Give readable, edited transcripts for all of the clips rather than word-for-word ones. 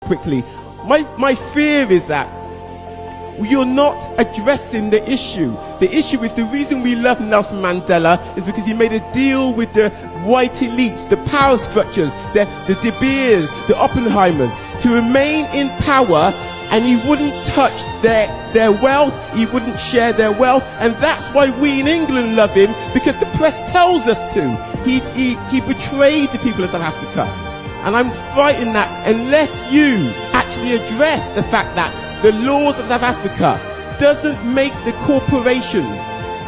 quickly. My fear is that you're not addressing the issue. The issue is the reason we love Nelson Mandela is because he made a deal with the white elites, the power structures, the De Beers, the Oppenheimers, to remain in power, and he wouldn't touch their wealth, he wouldn't share their wealth, and that's why we in England love him, because the press tells us to. He betrayed the people of South Africa. And I'm frightened that unless you actually address the fact that the laws of South Africa doesn't make the corporations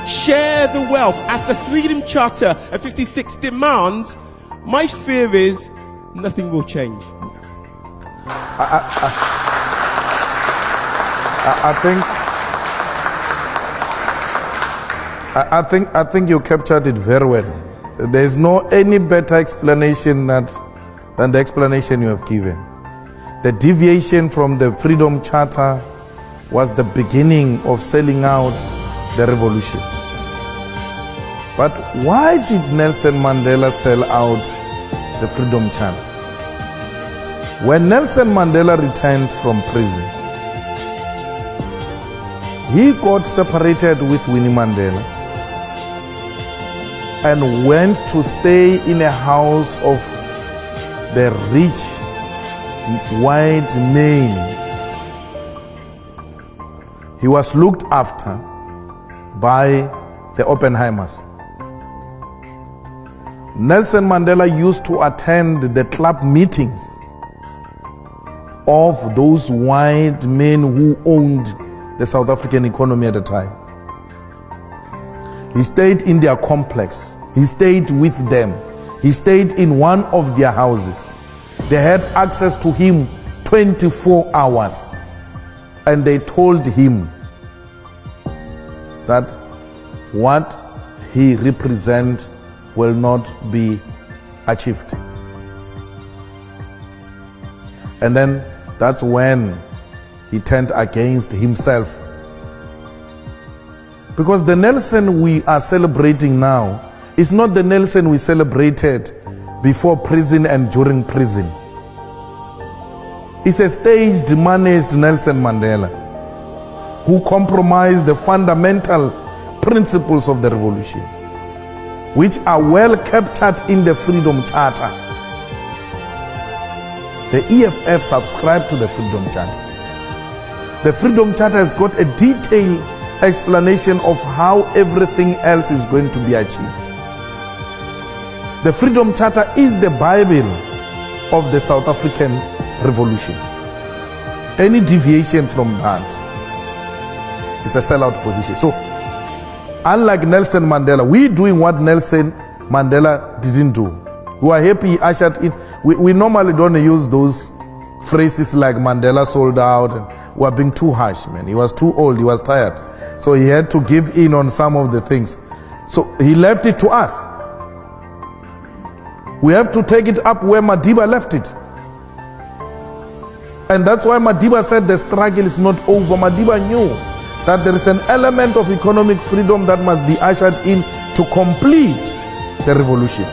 share the wealth as the Freedom Charter of 56 demands, my fear is nothing will change. I think you captured it very well. There is no any better explanation than the explanation you have given. The deviation from the Freedom Charter was the beginning of selling out the revolution. But why did Nelson Mandela sell out the Freedom Charter? When Nelson Mandela returned from prison, he got separated with Winnie Mandela and went to stay in a house of the rich white men. He was looked after by the Oppenheimers. Nelson Mandela used to attend the club meetings of those white men who owned the South African economy at the time. He stayed in their complex. He stayed with them. He stayed in one of their houses. They had access to him 24 hours. And they told him that what he represents will not be achieved. And then that's when he turned against himself. Because the Nelson we are celebrating now is not the Nelson we celebrated before prison and during prison. It's a staged, managed Nelson Mandela who compromised the fundamental principles of the revolution, which are well captured in the Freedom Charter. The EFF subscribed to the Freedom Charter. The Freedom Charter has got a detailed explanation of how everything else is going to be achieved. The Freedom Charter is the Bible of the South African Revolution. Any deviation from that is a sellout position. So, unlike Nelson Mandela, we're doing what Nelson Mandela didn't do. We are happy he ushered in. We normally don't use those phrases like Mandela sold out, and we are being too harsh, man. He was too old, he was tired. So he had to give in on some of the things. So he left it to us. We have to take it up where Madiba left it. And that's why Madiba said the struggle is not over. Madiba knew that there is an element of economic freedom that must be ushered in to complete the revolution.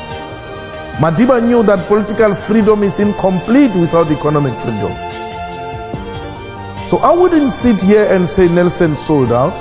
Madiba knew that political freedom is incomplete without economic freedom. So I wouldn't sit here and say Nelson sold out.